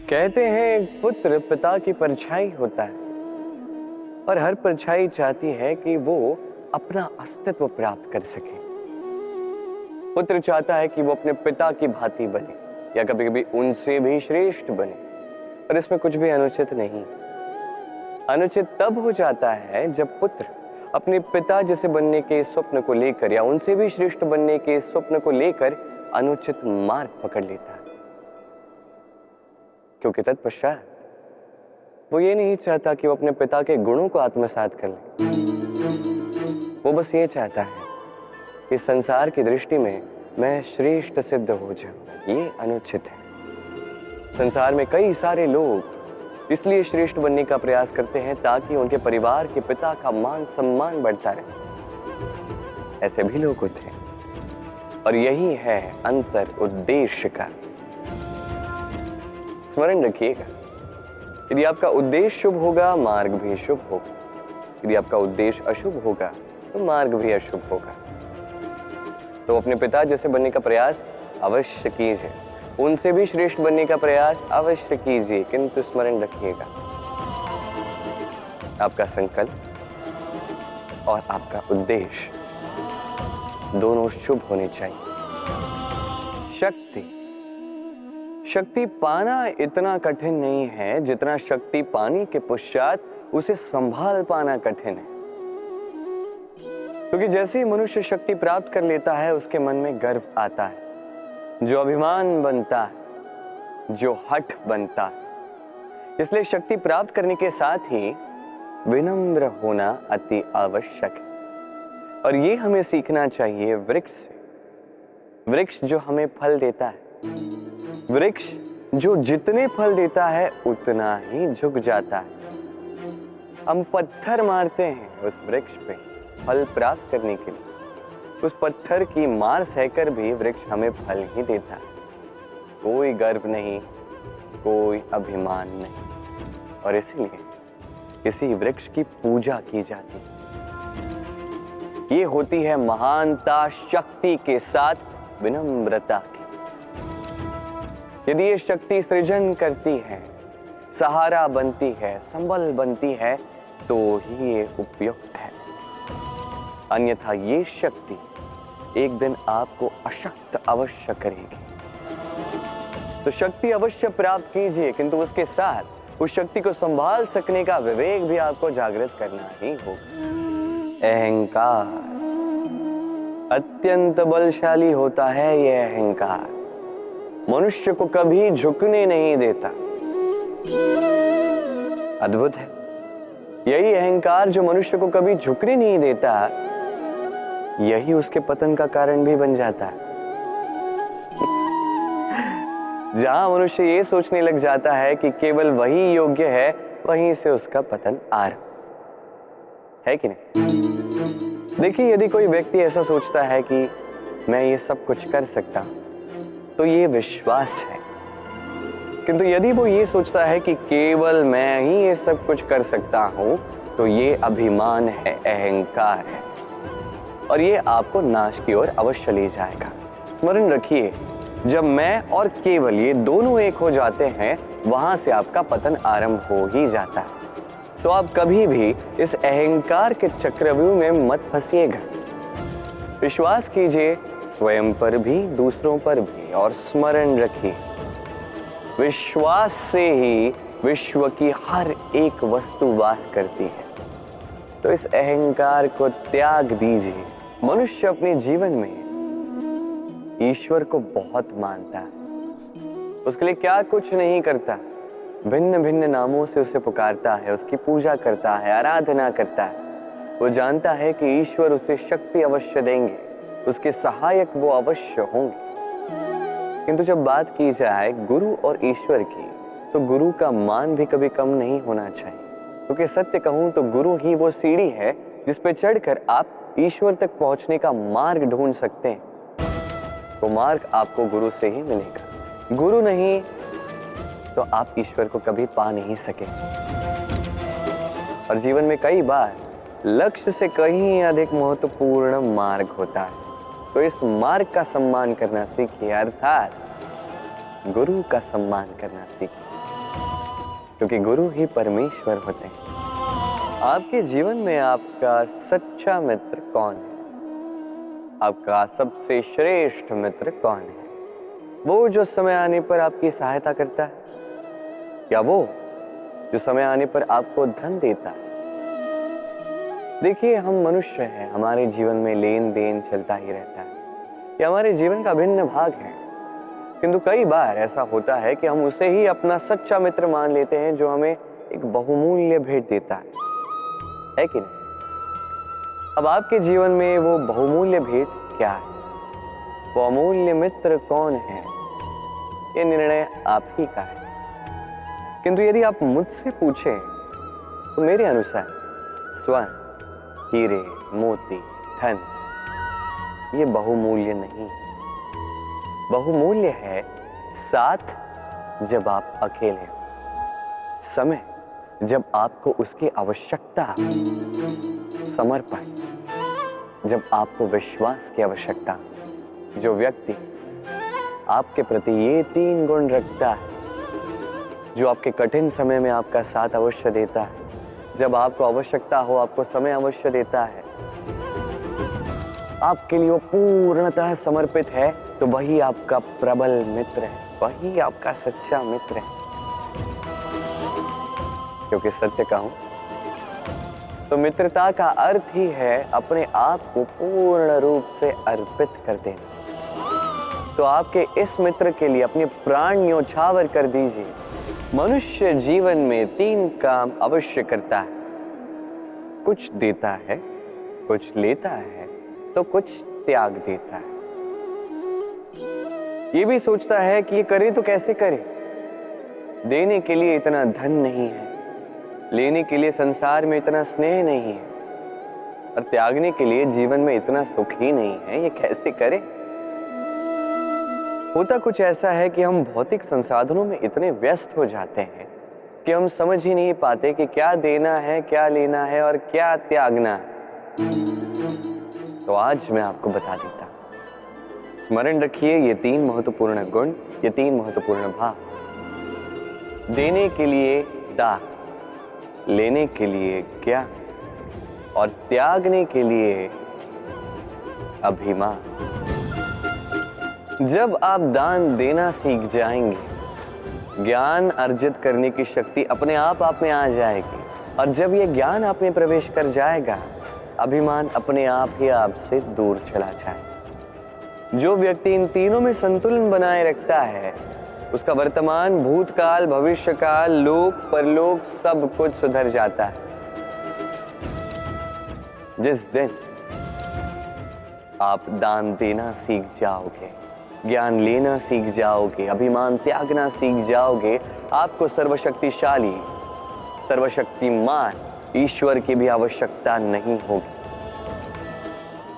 कहते हैं एक पुत्र पिता की परछाई होता है और हर परछाई चाहती है कि वो अपना अस्तित्व प्राप्त कर सके। पुत्र चाहता है कि वो अपने पिता की भांति बने या कभी कभी उनसे भी श्रेष्ठ बने, पर इसमें कुछ भी अनुचित नहीं। अनुचित तब हो जाता है जब पुत्र अपने पिता जैसे बनने के स्वप्न को लेकर या उनसे भी श्रेष्ठ बनने के स्वप्न को लेकर अनुचित मार्ग पकड़ लेता है, क्योंकि तत्पश्चात वो ये नहीं चाहता कि वो अपने पिता के गुणों को आत्मसात कर ले। वो बस ये चाहता है कि संसार की दृष्टि में मैं श्रेष्ठ सिद्ध हो जाऊं। ये अनुचित है। संसार में कई सारे लोग इसलिए श्रेष्ठ बनने का प्रयास करते हैं ताकि उनके परिवार के पिता का मान सम्मान बढ़ता रहे। ऐसे भी लोग होते हैं और यही है अंतर उद्देश्य का। स्मरण रखिएगा, यदि आपका उद्देश्य शुभ होगा मार्ग भी शुभ होगा, यदि आपका उद्देश्य अशुभ होगा तो मार्ग भी अशुभ होगा। तो अपने पिता जैसे बनने का प्रयास अवश्य कीजिए, उनसे भी श्रेष्ठ बनने का प्रयास अवश्य कीजिए, किंतु स्मरण रखिएगा आपका संकल्प और आपका उद्देश्य दोनों शुभ होने चाहिए। शक्ति पाना इतना कठिन नहीं है जितना शक्ति पाने के पश्चात उसे संभाल पाना कठिन है। क्योंकि जैसे ही मनुष्य शक्ति प्राप्त कर लेता है उसके मन में गर्व आता है, जो अभिमान बनता है, जो हठ बनता है। इसलिए शक्ति प्राप्त करने के साथ ही विनम्र होना अति आवश्यक है। और ये हमें सीखना चाहिए वृक्ष से। वृक्ष जो हमें फल देता है, वृक्ष जो जितने फल देता है उतना ही झुक जाता है। हम पत्थर मारते हैं उस वृक्ष पे फल प्राप्त करने के लिए, उस पत्थर की मार सहकर भी वृक्ष हमें फल ही देता है। कोई गर्व नहीं, कोई अभिमान नहीं, और इसलिए इसी वृक्ष की पूजा की जाती है। ये होती है महानता शक्ति के साथ विनम्रता की। यदि ये शक्ति सृजन करती है, सहारा बनती है, संबल बनती है, तो ही ये उपयुक्त है। अन्यथा ये शक्ति एक दिन आपको अशक्त अवश्य करेगी। तो शक्ति अवश्य प्राप्त कीजिए, किंतु उसके साथ उस शक्ति को संभाल सकने का विवेक भी आपको जागृत करना ही होगा। अहंकार अत्यंत बलशाली होता है। यह अहंकार मनुष्य को कभी झुकने नहीं देता। अद्भुत है, यही अहंकार जो मनुष्य को कभी झुकने नहीं देता, यही उसके पतन का कारण भी बन जाता है। जहां मनुष्य ये सोचने लग जाता है कि केवल वही योग्य है, वहीं से उसका पतन आरंभ है कि नहीं। देखिए, यदि कोई व्यक्ति ऐसा सोचता है कि मैं ये सब कुछ कर सकता हूं, तो ये विश्वास है। किंतु यदि वो ये सोचता है कि केवल मैं ही ये सब कुछ कर सकता हूं, तो ये अभिमान है, अहंकार है, और ये आपको नाश की ओर अवश्य ले जाएगा। स्मरण रखिए, जब मैं और केवल ये दोनों एक हो जाते हैं, वहां से आपका पतन आरंभ हो ही जाता है। तो आप कभी भी इस अहंकार के चक्रव्यूह में मत फंसिएगा। विश्वास कीजिए स्वयं पर भी, दूसरों पर भी, और स्मरण रखिए विश्वास से ही विश्व की हर एक वस्तु वास करती है। तो इस अहंकार को त्याग दीजिए। मनुष्य अपने जीवन में ईश्वर को बहुत मानता है, उसके लिए क्या कुछ नहीं करता, भिन्न भिन्न नामों से उसे पुकारता है, उसकी पूजा करता है, आराधना करता है। वो जानता है कि ईश्वर उसे शक्ति अवश्य देंगे, उसके सहायक वो अवश्य होंगे। किंतु जब बात की जाए गुरु और ईश्वर की, तो गुरु का मान भी कभी कम नहीं होना चाहिए। क्योंकि सत्य कहूं तो गुरु ही वो सीढ़ी है जिस पे चढ़कर आप ईश्वर तक पहुंचने का मार्ग ढूंढ सकते हैं। तो मार्ग आपको गुरु से ही मिलेगा। गुरु नहीं तो आप ईश्वर को कभी पा नहीं सके। और जीवन में कई बार लक्ष्य से कहीं अधिक महत्वपूर्ण मार्ग होता है। तो इस मार्ग का सम्मान करना सीखिए, अर्थात गुरु का सम्मान करना सीखिए। क्योंकि गुरु ही परमेश्वर होते हैं। आपके जीवन में आपका सच्चा मित्र कौन है? आपका सबसे श्रेष्ठ मित्र कौन है? वो जो समय आने पर आपकी सहायता करता है, या वो जो समय आने पर आपको धन देता है? देखिए, हम मनुष्य हैं, हमारे जीवन में लेन देन चलता ही रहता है, ये हमारे जीवन का भिन्न भाग है। किंतु कई बार ऐसा होता है कि हम उसे ही अपना सच्चा मित्र मान लेते हैं जो हमें एक बहुमूल्य भेंट देता है कि नहीं? अब आपके जीवन में वो बहुमूल्य भेंट क्या है? वो अमूल्य मित्र कौन है? ये निर्णय आप ही का है। किंतु यदि आप मुझसे पूछें तो मेरे अनुसार स्वर्ण, हीरे, मोती, धन ये बहुमूल्य नहीं। बहुमूल्य है साथ जब आप अकेले हो, समय जब आपको उसकी आवश्यकता, समर्पण जब आपको विश्वास की आवश्यकता। जो व्यक्ति आपके प्रति ये 3 गुण रखता है, जो आपके कठिन समय में आपका साथ अवश्य देता है, जब आपको आवश्यकता हो आपको समय अवश्य देता है, आपके लिए वो पूर्णतः समर्पित है, तो वही आपका प्रबल मित्र है, वही आपका सच्चा मित्र है। क्योंकि सत्य कहूं तो मित्रता का अर्थ ही है अपने आप को पूर्ण रूप से अर्पित कर देना। तो आपके इस मित्र के लिए अपने प्राण न्योछावर कर दीजिए। मनुष्य जीवन में 3 काम अवश्य करता है, कुछ देता है, कुछ लेता है, तो कुछ त्याग देता है। ये भी सोचता है कि ये करे तो कैसे करे। देने के लिए इतना धन नहीं है, लेने के लिए संसार में इतना स्नेह नहीं है, और त्यागने के लिए जीवन में इतना सुख ही नहीं है, ये कैसे करे। होता कुछ ऐसा है कि हम भौतिक संसाधनों में इतने व्यस्त हो जाते हैं कि हम समझ ही नहीं पाते कि क्या देना है, क्या लेना है और क्या त्यागना है। तो आज मैं आपको बता देता हूं। स्मरण रखिए ये 3 महत्वपूर्ण गुण, ये 3 महत्वपूर्ण भाव। देने के लिए दान, लेने के लिए ज्ञान और त्यागने के लिए अभिमान। जब आप दान देना सीख जाएंगे, ज्ञान अर्जित करने की शक्ति अपने आप में आ जाएगी, और जब ये ज्ञान आप में प्रवेश कर जाएगा, अभिमान अपने आप ही आपसे दूर चला जाएगा। जो व्यक्ति इन तीनों में संतुलन बनाए रखता है, उसका वर्तमान, भूतकाल, भविष्यकाल, लोक, परलोक सब कुछ सुधर जाता है। जिस दिन आप दान देना सीख जाओगे, ज्ञान लेना सीख जाओगे, अभिमान त्यागना सीख जाओगे, आपको सर्वशक्तिशाली, सर्वशक्तिमान ईश्वर की भी आवश्यकता नहीं होगी,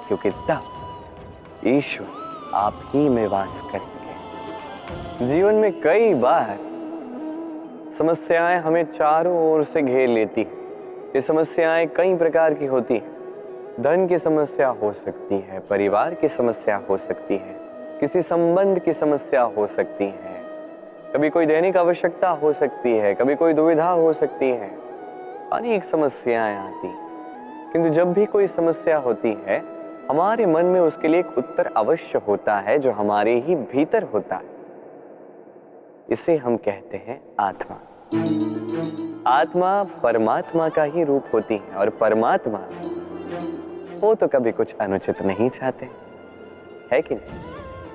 क्योंकि तब ईश्वर आप ही में वास करेंगे। जीवन में कई बार समस्याएं हमें चारों ओर से घेर लेती हैं। ये समस्याएं कई प्रकार की होती हैं। धन की समस्या हो सकती है, परिवार की समस्या हो सकती है, किसी संबंध की समस्या हो सकती है, कभी कोई दैनिक आवश्यकता हो सकती है, कभी कोई दुविधा हो सकती है, अनेक समस्याएं आती हैं। किंतु जब भी कोई समस्या होती है, हमारे मन में उसके लिए एक उत्तर अवश्य होता है, जो हमारे ही भीतर होता है। इसे हम कहते हैं आत्मा। आत्मा परमात्मा का ही रूप होती है, और परमात्मा वो तो कभी कुछ अनुचित नहीं चाहते, है कि नहीं?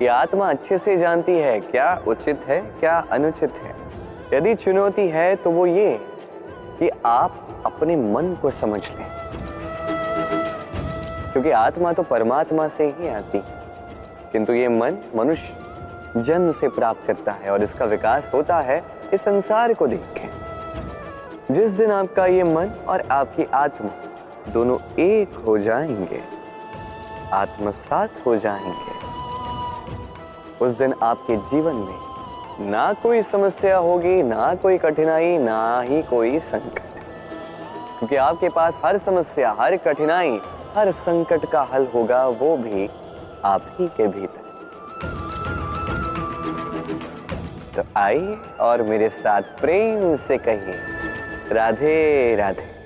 ये आत्मा अच्छे से जानती है क्या उचित है, क्या अनुचित है। यदि चुनौती है तो वो ये कि आप अपने मन को समझ लें, क्योंकि आत्मा तो परमात्मा से ही आती है, किंतु ये मन मनुष्य जन्म से प्राप्त करता है, और इसका विकास होता है इस संसार को देख के। जिस दिन आपका ये मन और आपकी आत्मा दोनों एक हो जाएंगे, आत्मसात हो जाएंगे, उस दिन आपके जीवन में ना कोई समस्या होगी, ना कोई कठिनाई, ना ही कोई संकट, क्योंकि आपके पास हर समस्या, हर कठिनाई, हर संकट का हल होगा, वो भी आप ही के भीतर। तो आइए और मेरे साथ प्रेम से कहिए राधे राधे।